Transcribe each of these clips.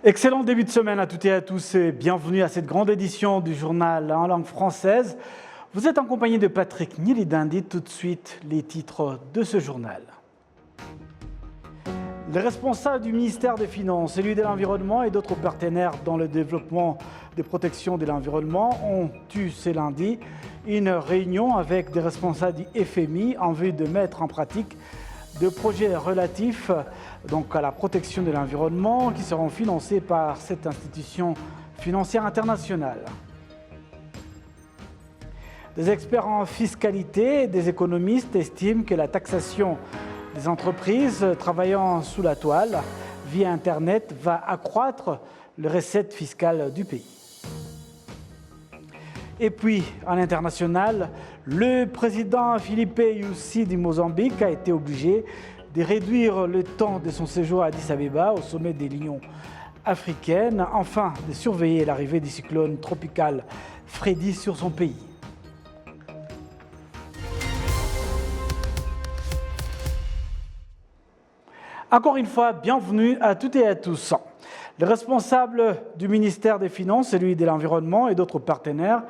Excellent début de semaine à toutes et à tous et bienvenue à cette grande édition du journal en langue française. Vous êtes en compagnie de Patrick Nilidandi. Tout de suite, les titres de ce journal. Les responsables du ministère des Finances, celui de l'Environnement et d'autres partenaires dans le développement des protections de l'environnement ont eu ce lundi une réunion avec des responsables du FMI en vue de mettre en pratique des projets relatifs à la protection de l'environnement qui seront financés par cette institution financière internationale. Des experts en fiscalité et des économistes estiment que la taxation des entreprises travaillant sous la toile via Internet va accroître les recettes fiscales du pays. Et puis, à l'international, le président Filipe Nyusi du Mozambique a été obligé de réduire le temps de son séjour à Addis Abeba, au sommet de l'Union africaine, afin de surveiller l'arrivée du cyclone tropical Freddy sur son pays. Encore une fois, bienvenue à toutes et à tous. Les responsables du ministère des Finances, celui de l'Environnement et d'autres partenaires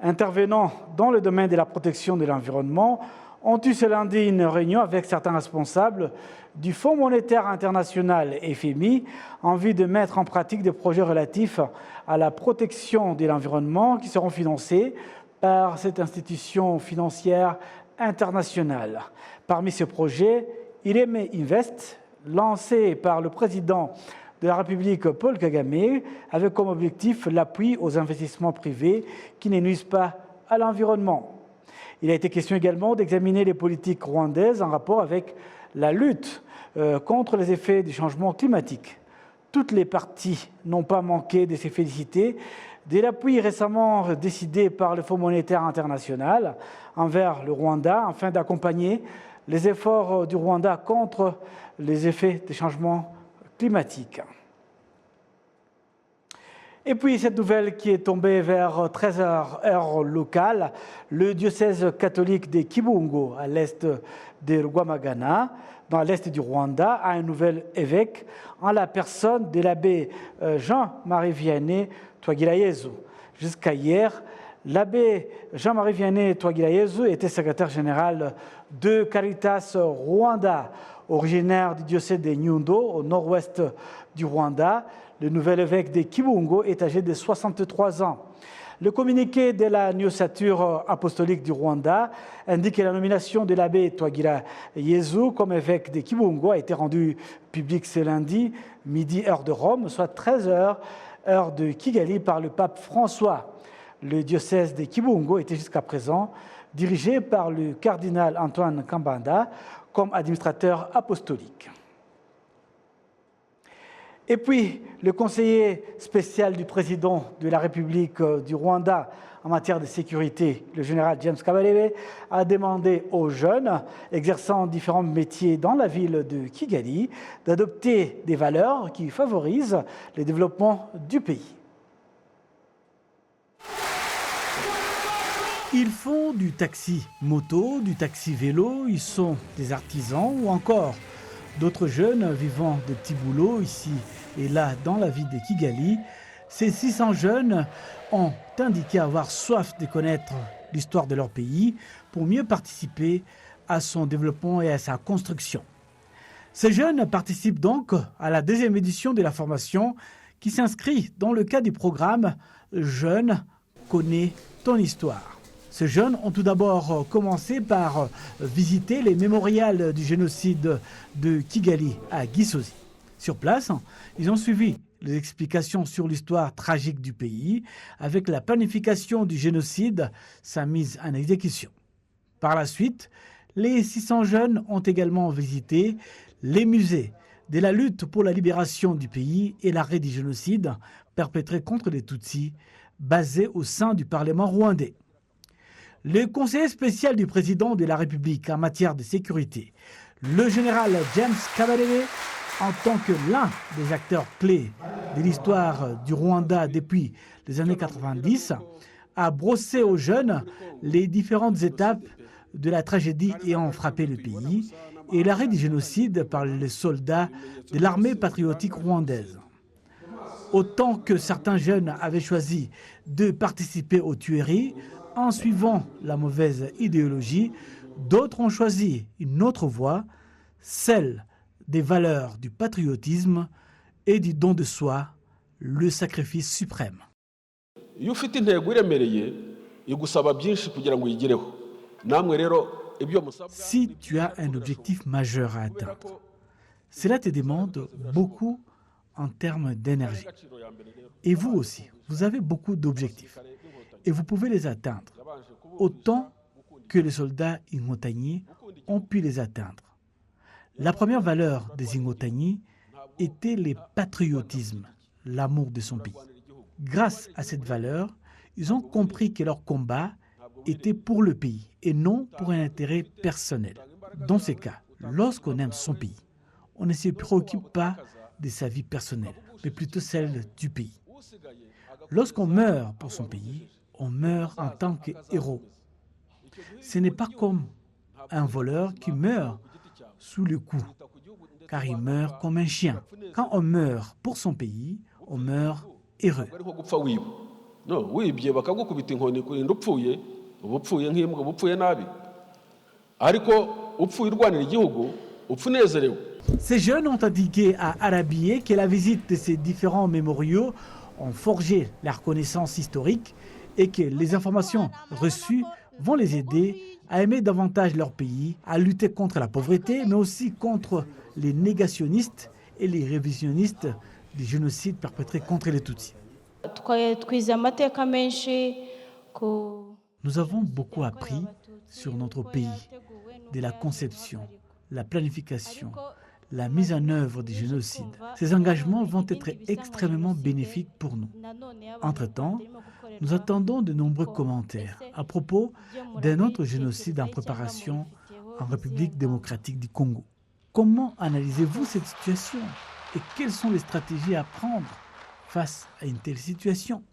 intervenant dans le domaine de la protection de l'environnement ont eu ce lundi une réunion avec certains responsables du Fonds monétaire international FMI en vue de mettre en pratique des projets relatifs à la protection de l'environnement qui seront financés par cette institution financière internationale. Parmi ces projets, Ireme Invest, lancé par le président de la République Paul Kagame, avec comme objectif l'appui aux investissements privés qui ne nuisent pas à l'environnement. Il a été question également d'examiner les politiques rwandaises en rapport avec la lutte contre les effets du changement climatique. Toutes les parties n'ont pas manqué de se féliciter de l'appui récemment décidé par le Fonds monétaire international envers le Rwanda afin d'accompagner les efforts du Rwanda contre les effets des changements climatiques. Et puis, cette nouvelle qui est tombée vers 13h heure locale, le diocèse catholique de Kibungo, à l'est de Rwamagana, dans l'est du Rwanda, a un nouvel évêque en la personne de l'abbé Jean-Marie Vianney Twagirayezu. Jusqu'à hier, l'abbé Jean-Marie Vianney Twagirayezu était secrétaire général de Caritas Rwanda, originaire du diocèse de Nyundo, au nord-ouest du Rwanda. Le nouvel évêque de Kibungo est âgé de 63 ans. Le communiqué de la nunciature apostolique du Rwanda indique que la nomination de l'abbé Twagirayezu comme évêque de Kibungo a été rendue publique ce lundi, midi heure de Rome, soit 13h heure de Kigali, par le pape François. Le diocèse de Kibungo était jusqu'à présent dirigé par le cardinal Antoine Kambanda comme administrateur apostolique. Et puis, le conseiller spécial du président de la République du Rwanda en matière de sécurité, le général James Kabarebe, a demandé aux jeunes exerçant différents métiers dans la ville de Kigali d'adopter des valeurs qui favorisent le développement du pays. Ils font du taxi moto, du taxi vélo, ils sont des artisans ou encore d'autres jeunes vivant de petits boulots ici et là dans la ville de Kigali. Ces 600 jeunes ont indiqué avoir soif de connaître l'histoire de leur pays pour mieux participer à son développement et à sa construction. Ces jeunes participent donc à la deuxième édition de la formation qui s'inscrit dans le cadre du programme « Jeunes, connais ton histoire ». Ces jeunes ont tout d'abord commencé par visiter les mémorials du génocide de Kigali à Gisozi. Sur place, ils ont suivi les explications sur l'histoire tragique du pays avec la planification du génocide, sa mise en exécution. Par la suite, les 600 jeunes ont également visité les musées de la lutte pour la libération du pays et l'arrêt du génocide perpétré contre les Tutsis, basés au sein du Parlement rwandais. Le conseiller spécial du président de la République en matière de sécurité, le général James Kabarebe, en tant que l'un des acteurs clés de l'histoire du Rwanda depuis les années 90, a brossé aux jeunes les différentes étapes de la tragédie ayant frappé le pays et l'arrêt du génocide par les soldats de l'armée patriotique rwandaise. Autant que certains jeunes avaient choisi de participer aux tueries en suivant la mauvaise idéologie, d'autres ont choisi une autre voie, celle des valeurs du patriotisme et du don de soi, le sacrifice suprême. Si tu as un objectif majeur à atteindre, cela te demande beaucoup en termes d'énergie. Et vous aussi, vous avez beaucoup d'objectifs et vous pouvez les atteindre autant que les soldats Ingotagni ont pu les atteindre. La première valeur des Ingotagni était le patriotisme, l'amour de son pays. Grâce à cette valeur, ils ont compris que leur combat était pour le pays et non pour un intérêt personnel. Dans ces cas, lorsqu'on aime son pays, on ne se préoccupe pas de sa vie personnelle, mais plutôt celle du pays. Lorsqu'on meurt pour son pays, on meurt en tant que héros. Ce n'est pas comme un voleur qui meurt sous le coup, car il meurt comme un chien. Quand on meurt pour son pays, on meurt heureux. Ces jeunes ont indiqué à Arabié que la visite de ces différents mémoriaux ont forgé leur connaissance historique et que les informations reçues vont les aider à aimer davantage leur pays, à lutter contre la pauvreté, mais aussi contre les négationnistes et les révisionnistes du génocide perpétré contre les Tutsis. Nous avons beaucoup appris sur notre pays, de la conception, la planification, la mise en œuvre du génocide. Ces engagements vont être extrêmement bénéfiques pour nous. Entre-temps, nous attendons de nombreux commentaires à propos d'un autre génocide en préparation en République démocratique du Congo. Comment analysez-vous cette situation et quelles sont les stratégies à prendre face à une telle situation?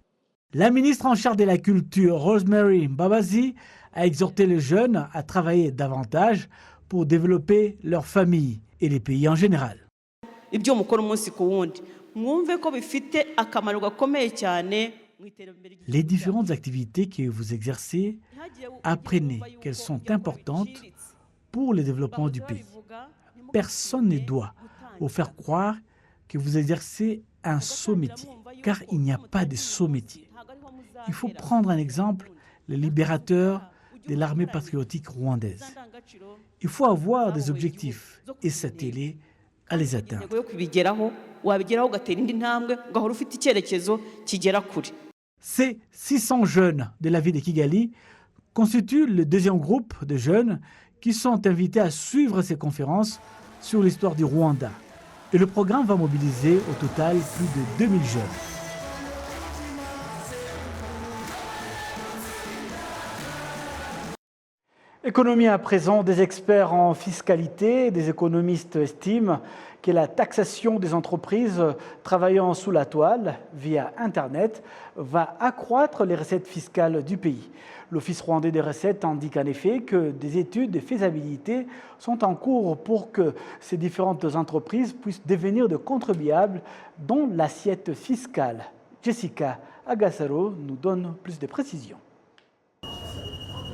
La ministre en charge de la culture, Rosemary Mbabazi, a exhorté les jeunes à travailler davantage pour développer leur famille et les pays en général. Les différentes activités que vous exercez, apprenez qu'elles sont importantes pour le développement du pays. Personne ne doit vous faire croire que vous exercez un sot métier, car il n'y a pas de sot métier. Il faut prendre un exemple, les libérateurs de l'armée patriotique rwandaise. Il faut avoir des objectifs et s'atteler à les atteindre. Ces 600 jeunes de la ville de Kigali constituent le deuxième groupe de jeunes qui sont invités à suivre ces conférences sur l'histoire du Rwanda. Et le programme va mobiliser au total plus de 2000 jeunes. Économie à présent, des experts en fiscalité, des économistes estiment que la taxation des entreprises travaillant sous la toile via Internet va accroître les recettes fiscales du pays. L'Office rwandais des recettes indique en effet que des études de faisabilité sont en cours pour que ces différentes entreprises puissent devenir de contribuables dans l'assiette fiscale. Jessica Agassaro nous donne plus de précisions.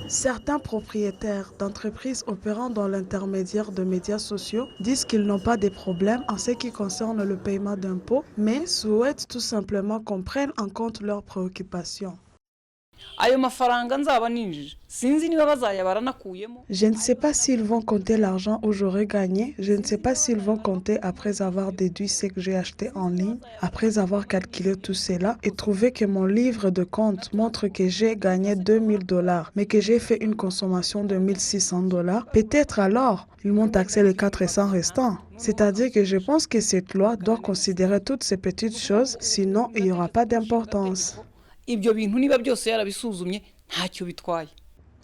Certains propriétaires d'entreprises opérant dans l'intermédiaire de médias sociaux disent qu'ils n'ont pas de problème en ce qui concerne le paiement d'impôts, mais souhaitent tout simplement qu'on prenne en compte leurs préoccupations. Je ne sais pas s'ils vont compter l'argent où j'aurai gagné. Je ne sais pas s'ils vont compter après avoir déduit ce que j'ai acheté en ligne, après avoir calculé tout cela et trouver que mon livre de compte montre que j'ai gagné $2000, mais que j'ai fait une consommation de $1600. Peut-être alors, ils m'ont taxé les 400 restants. C'est-à-dire que je pense que cette loi doit considérer toutes ces petites choses, sinon il n'y aura pas d'importance.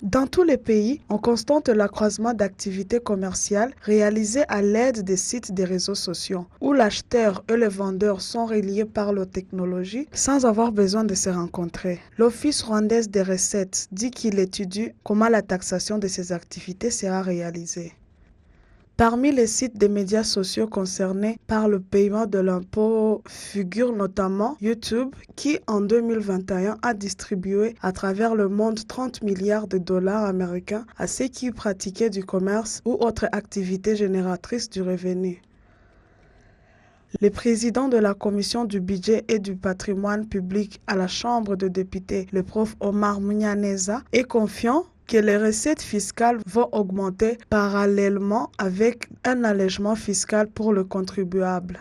Dans tous les pays, on constate l'accroissement d'activités commerciales réalisées à l'aide des sites des réseaux sociaux, où l'acheteur et le vendeur sont reliés par la technologie sans avoir besoin de se rencontrer. L'Office rwandais des recettes dit qu'il étudie comment la taxation de ces activités sera réalisée. Parmi les sites des médias sociaux concernés par le paiement de l'impôt figure notamment YouTube qui en 2021 a distribué à travers le monde 30 milliards de dollars américains à ceux qui pratiquaient du commerce ou autres activités génératrices du revenu. Le président de la commission du budget et du patrimoine public à la Chambre des députés, le prof Omar Munyaneza, est confiant que les recettes fiscales vont augmenter parallèlement avec un allègement fiscal pour le contribuable.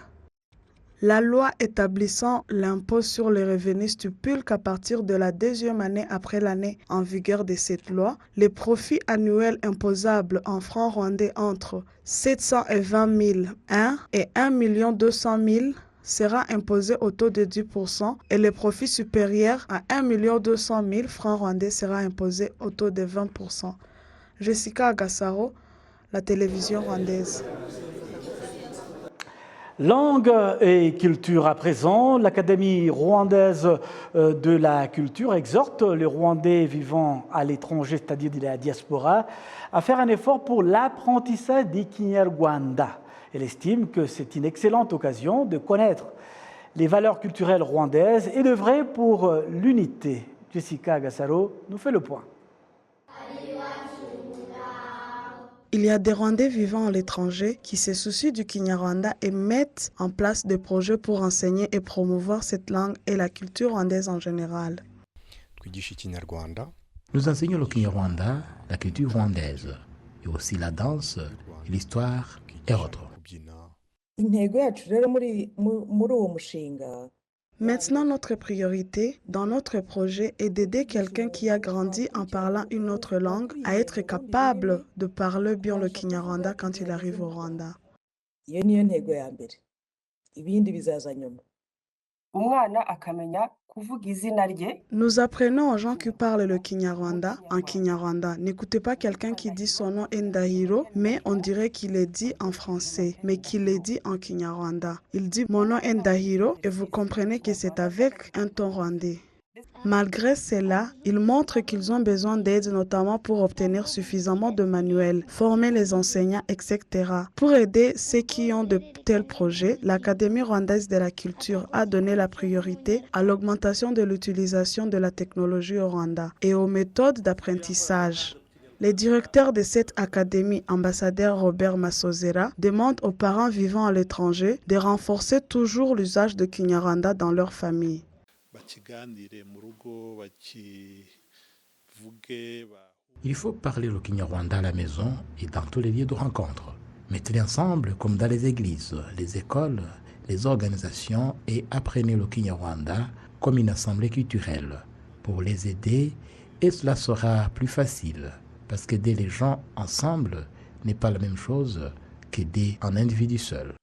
La loi établissant l'impôt sur les revenus stipule qu'à partir de la deuxième année après l'année en vigueur de cette loi, les profits annuels imposables en francs rwandais entre 720 001 et 1 200 000 sera imposé au taux de 10% et les profits supérieurs à 1 200 000 francs rwandais sera imposé au taux de 20%. Jessica Agassaro, la télévision rwandaise. Langue et culture à présent, l'Académie rwandaise de la culture exhorte les Rwandais vivant à l'étranger, c'est-à-dire de la diaspora, à faire un effort pour l'apprentissage du Kinyarwanda. Elle estime que c'est une excellente occasion de connaître les valeurs culturelles rwandaises et d'œuvrer pour l'unité. Jessica Agassaro nous fait le point. Il y a des Rwandais vivant à l'étranger qui se soucient du Kinyarwanda et mettent en place des projets pour enseigner et promouvoir cette langue et la culture rwandaise en général. Nous enseignons le Kinyarwanda, la culture rwandaise, et aussi la danse, l'histoire et autres. Maintenant, notre priorité dans notre projet est d'aider quelqu'un qui a grandi en parlant une autre langue à être capable de parler bien le Kinyarwanda quand il arrive au Rwanda. Nous apprenons aux gens qui parlent le Kinyarwanda en Kinyarwanda. N'écoutez pas quelqu'un qui dit son nom Ndahiro, mais on dirait qu'il est dit en français, mais qu'il est dit en Kinyarwanda. Il dit mon nom Ndahiro et vous comprenez que c'est avec un ton rwandais. Malgré cela, ils montrent qu'ils ont besoin d'aide, notamment pour obtenir suffisamment de manuels, former les enseignants, etc. Pour aider ceux qui ont de tels projets, l'Académie rwandaise de la culture a donné la priorité à l'augmentation de l'utilisation de la technologie au Rwanda et aux méthodes d'apprentissage. Le directeur de cette académie, ambassadeur Robert Masozera, demande aux parents vivant à l'étranger de renforcer toujours l'usage de Kinyarwanda dans leur famille. Il faut parler le Kinyarwanda à la maison et dans tous les lieux de rencontre. Mettez-les ensemble comme dans les églises, les écoles, les organisations et apprenez le Kinyarwanda comme une assemblée culturelle pour les aider et cela sera plus facile parce qu'aider les gens ensemble n'est pas la même chose qu'aider un individu seul.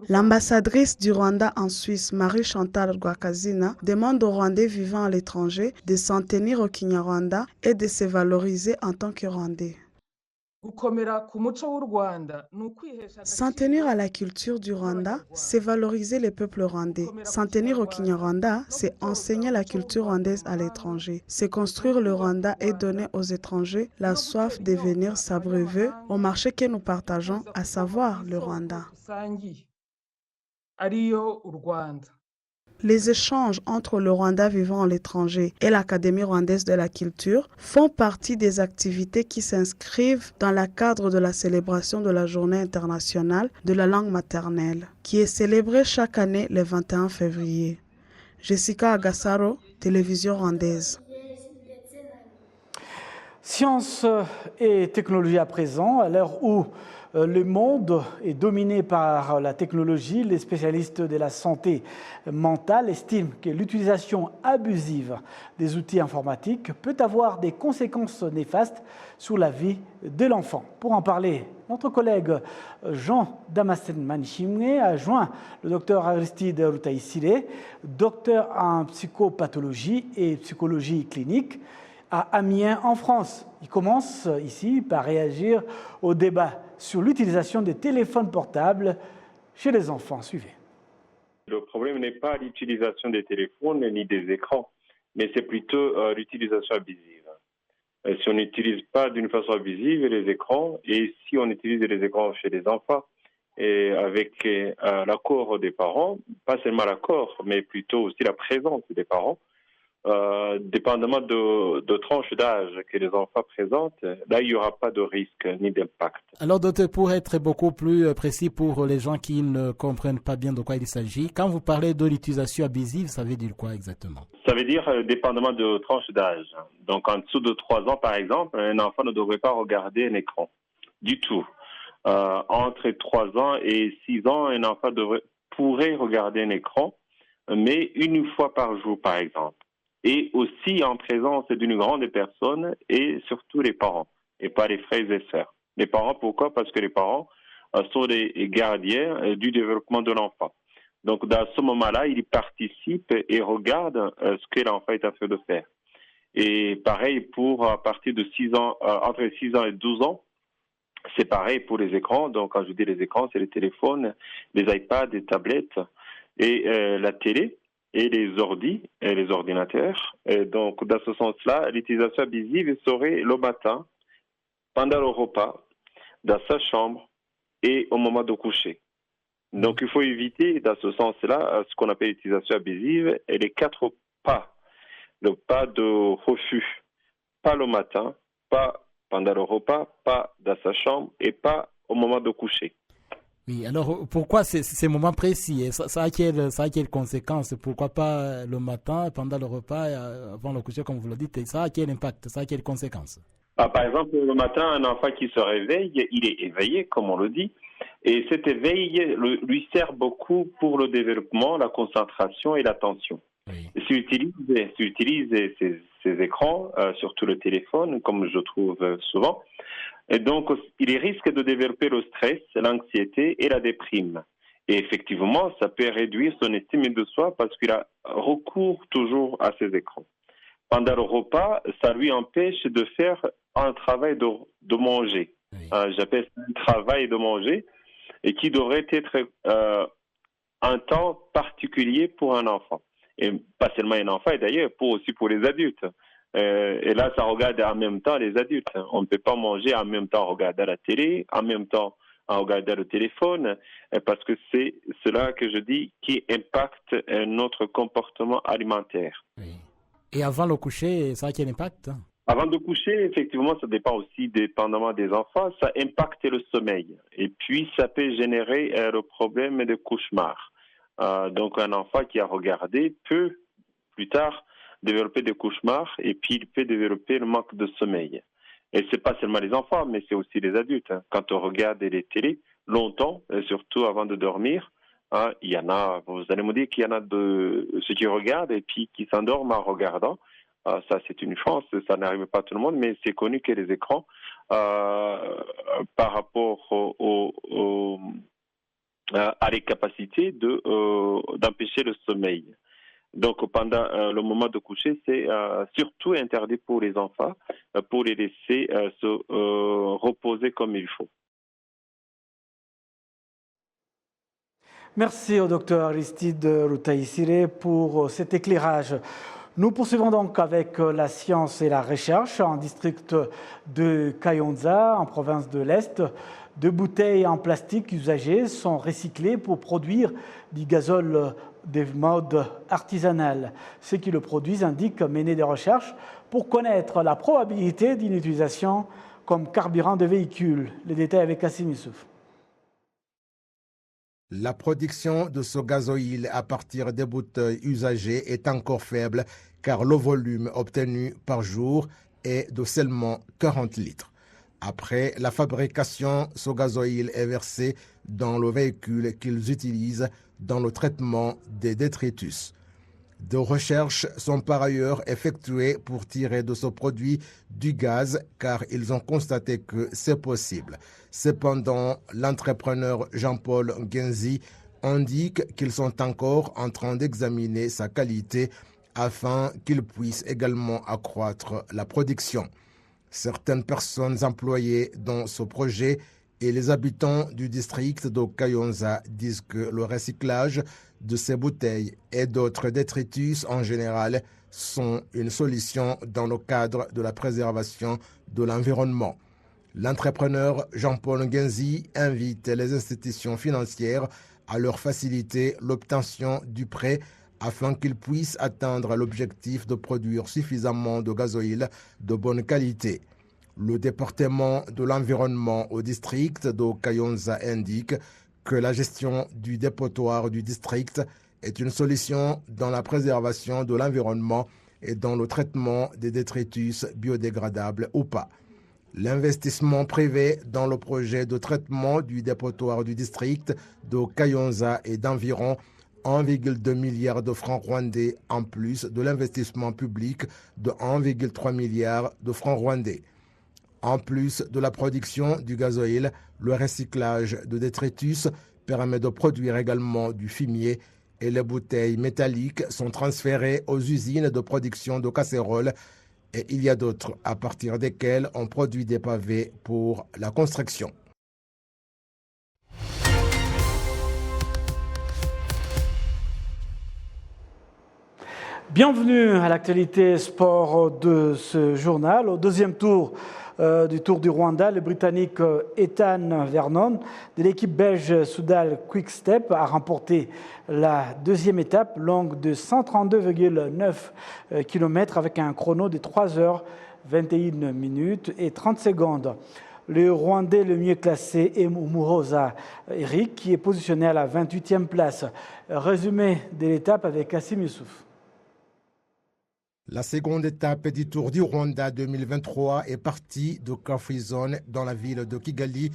L'ambassadrice du Rwanda en Suisse, Marie-Chantal Rwakazina, demande aux Rwandais vivant à l'étranger de s'en tenir au Kinyarwanda et de se valoriser en tant que Rwandais. S'en tenir à la culture du Rwanda, c'est valoriser les peuples rwandais. S'en tenir au Kinyarwanda, c'est enseigner la culture rwandaise à l'étranger. C'est construire le Rwanda et donner aux étrangers la soif de venir s'abreuver au marché que nous partageons, à savoir le Rwanda. Les échanges entre le Rwanda vivant à l'étranger et l'Académie rwandaise de la culture font partie des activités qui s'inscrivent dans le cadre de la célébration de la Journée internationale de la langue maternelle, qui est célébrée chaque année le 21 février. Jessica Agassaro, télévision rwandaise. Science et technologie à présent, à l'heure où le monde est dominé par la technologie, les spécialistes de la santé mentale estiment que l'utilisation abusive des outils informatiques peut avoir des conséquences néfastes sur la vie de l'enfant. Pour en parler, notre collègue Jean Damasen Manishimwe a joint le docteur Aristide Rutaïsire, docteur en psychopathologie et psychologie clinique à Amiens en France. Il commence ici par réagir au débat sur l'utilisation des téléphones portables chez les enfants. Suivez. Le problème n'est pas l'utilisation des téléphones ni des écrans. mais c'est plutôt l'utilisation abusive. Si on n'utilise pas d'une façon abusive les écrans, et si on utilise les écrans chez les enfants, et avec l'accord des parents, pas seulement l'accord, mais plutôt aussi la présence des parents, dépendamment de tranche d'âge que les enfants présentent, là, il n'y aura pas de risque ni d'impact. Alors, docteur, pour être beaucoup plus précis pour les gens qui ne comprennent pas bien de quoi il s'agit, quand vous parlez de l'utilisation abusive, ça veut dire quoi exactement? Ça veut dire dépendamment de tranche d'âge. Donc, en dessous de 3 ans, par exemple, un enfant ne devrait pas regarder un écran du tout. Entre 3 ans et 6 ans, un enfant pourrait regarder un écran, mais une fois par jour, par exemple. Et aussi en présence d'une grande personne et surtout les parents, et pas les frères et sœurs. Les parents, pourquoi? Parce que les parents sont les gardiens du développement de l'enfant. Donc, dans ce moment-là, ils participent et regardent ce que l'enfant est en train de faire. Et pareil pour à partir de 6 ans, entre 6 ans et 12 ans, c'est pareil pour les écrans. Donc, quand je dis les écrans, c'est les téléphones, les iPads, les tablettes et la télé et les ordinateurs. Et donc, dans ce sens-là, l'utilisation abusive serait le matin, pendant le repas, dans sa chambre et au moment de coucher. Donc, il faut éviter, dans ce sens-là, ce qu'on appelle l'utilisation abusive et les 4 pas. Le pas de refus. Pas le matin, pas pendant le repas, pas dans sa chambre et pas au moment de coucher. Oui, alors pourquoi ces moments précis? Ça a quelles conséquences? Pourquoi pas le matin, pendant le repas, avant le coucher, comme vous le dites? Et ça a quel impact? Ça a quelles conséquences? Par exemple, le matin, un enfant qui se réveille, il est éveillé, comme on le dit, et cet éveil lui sert beaucoup pour le développement, la concentration et l'attention. Oui. S'il utilise ces écrans, surtout le téléphone, comme je trouve souvent, et donc il risque de développer le stress, l'anxiété et la déprime. Et effectivement, ça peut réduire son estime de soi parce qu'il a recours toujours à ces écrans. Pendant le repas, ça lui empêche de faire un travail de manger. Oui. J'appelle ça un travail de manger et qui devrait être un temps particulier pour un enfant. Et pas seulement un enfant, et d'ailleurs aussi pour les adultes. Et là, ça regarde en même temps les adultes. On ne peut pas manger en même temps en regardant la télé, en même temps en regardant le téléphone, parce que c'est cela que je dis qui impacte notre comportement alimentaire. Oui. Et avant le coucher, ça a quel impact? Avant de coucher, effectivement, ça dépend aussi dépendamment des enfants, ça impacte le sommeil. Et puis, ça peut générer le problème de cauchemar. Donc, un enfant qui a regardé peut, plus tard, développer des cauchemars et puis il peut développer le manque de sommeil. Et c'est pas seulement les enfants, mais c'est aussi les adultes. Quand on regarde les télés longtemps, et surtout avant de dormir, il y en a, vous allez me dire qu'il y en a de ceux qui regardent et puis qui s'endorment en regardant. Ça, c'est une chance, ça n'arrive pas à tout le monde, mais c'est connu que les écrans, par rapport à les capacités d'empêcher le sommeil. Donc, pendant le moment de coucher, c'est surtout interdit pour les enfants, pour les laisser se reposer comme il faut. Merci au docteur Aristide Rutaisire pour cet éclairage. Nous poursuivons donc avec la science et la recherche en district de Kayonza, en province de l'Est. 2 bouteilles en plastique usagées sont recyclées pour produire du gazole de mode artisanal. Ceux qui le produisent indiquent mener des recherches pour connaître la probabilité d'une utilisation comme carburant de véhicule. Les détails avec Kassim Youssouf. La production de ce gazoil à partir des bouteilles usagées est encore faible car le volume obtenu par jour est de seulement 40 litres. Après la fabrication, ce gazoil est versé dans le véhicule qu'ils utilisent dans le traitement des détritus. Des recherches sont par ailleurs effectuées pour tirer de ce produit du gaz car ils ont constaté que c'est possible. Cependant, l'entrepreneur Jean-Paul Genzi indique qu'ils sont encore en train d'examiner sa qualité afin qu'ils puissent également accroître la production. Certaines personnes employées dans ce projet et les habitants du district de Kayonza disent que le recyclage de ces bouteilles et d'autres détritus en général sont une solution dans le cadre de la préservation de l'environnement. L'entrepreneur Jean-Paul Ngenzi invite les institutions financières à leur faciliter l'obtention du prêt afin qu'ils puissent atteindre l'objectif de produire suffisamment de gasoil de bonne qualité. Le département de l'environnement au district de Kayonza indique que la gestion du dépotoir du district est une solution dans la préservation de l'environnement et dans le traitement des détritus biodégradables ou pas. L'investissement privé dans le projet de traitement du dépotoir du district de Kayonza est d'environ 1,2 milliard de francs rwandais en plus de l'investissement public de 1,3 milliard de francs rwandais. En plus de la production du gasoil, le recyclage de détritus permet de produire également du fumier et les bouteilles métalliques sont transférées aux usines de production de casseroles et il y a d'autres à partir desquelles on produit des pavés pour la construction. Bienvenue à l'actualité sport de ce journal. Au deuxième tour du Tour du Rwanda, le Britannique Ethan Vernon de l'équipe belge Soudal Quick-Step a remporté la deuxième étape longue de 132,9 km avec un chrono de 3 heures 21 minutes et 30 secondes. Le Rwandais le mieux classé est Umuhoza Eric qui est positionné à la 28e place. Résumé de l'étape avec Kassim Youssouf. La seconde étape du Tour du Rwanda 2023 est partie de Carfree Zone dans la ville de Kigali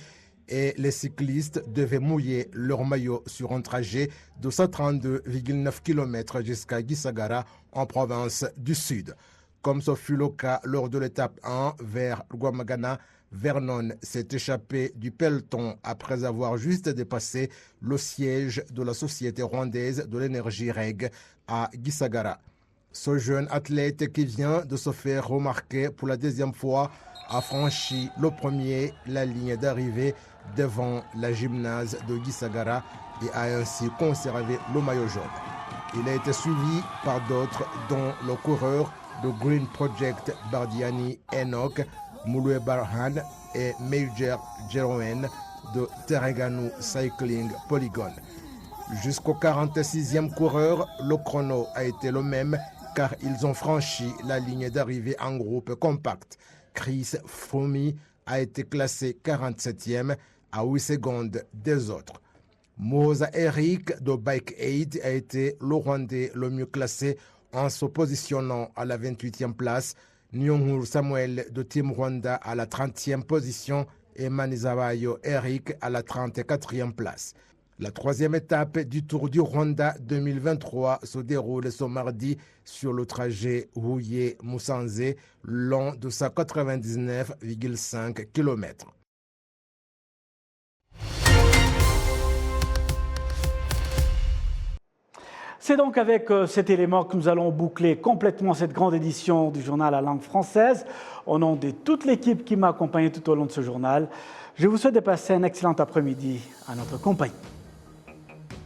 et les cyclistes devaient mouiller leur maillot sur un trajet de 132,9 km jusqu'à Gisagara en province du Sud. Comme ce fut le cas lors de l'étape 1 vers Rwamagana, Vernon s'est échappé du peloton après avoir juste dépassé le siège de la Société rwandaise de l'énergie REG à Gisagara. Ce jeune athlète qui vient de se faire remarquer pour la deuxième fois a franchi le premier la ligne d'arrivée devant la gymnase de Gisagara et a ainsi conservé le maillot jaune. Il a été suivi par d'autres dont le coureur de Green Project Bardiani Enoch Moulue Barhan et Major Jeroen de Tereganu Cycling Polygon. Jusqu'au 46e coureur, le chrono a été le même car ils ont franchi la ligne d'arrivée en groupe compact. Chris Froome a été classé 47e à 8 secondes des autres. Moza Eric de Bike Aid a été le Rwandais le mieux classé en se positionnant à la 28e place. Nyonghuru Samuel de Team Rwanda à la 30e position et Manizabayo Eric à la 34e place. La troisième étape du Tour du Rwanda 2023 se déroule ce mardi sur le trajet Huye-Musanze, long de 199,5 km. C'est donc avec cet élément que nous allons boucler complètement cette grande édition du journal à langue française. Au nom de toute l'équipe qui m'a accompagné tout au long de ce journal, je vous souhaite de passer un excellent après-midi à notre compagnie.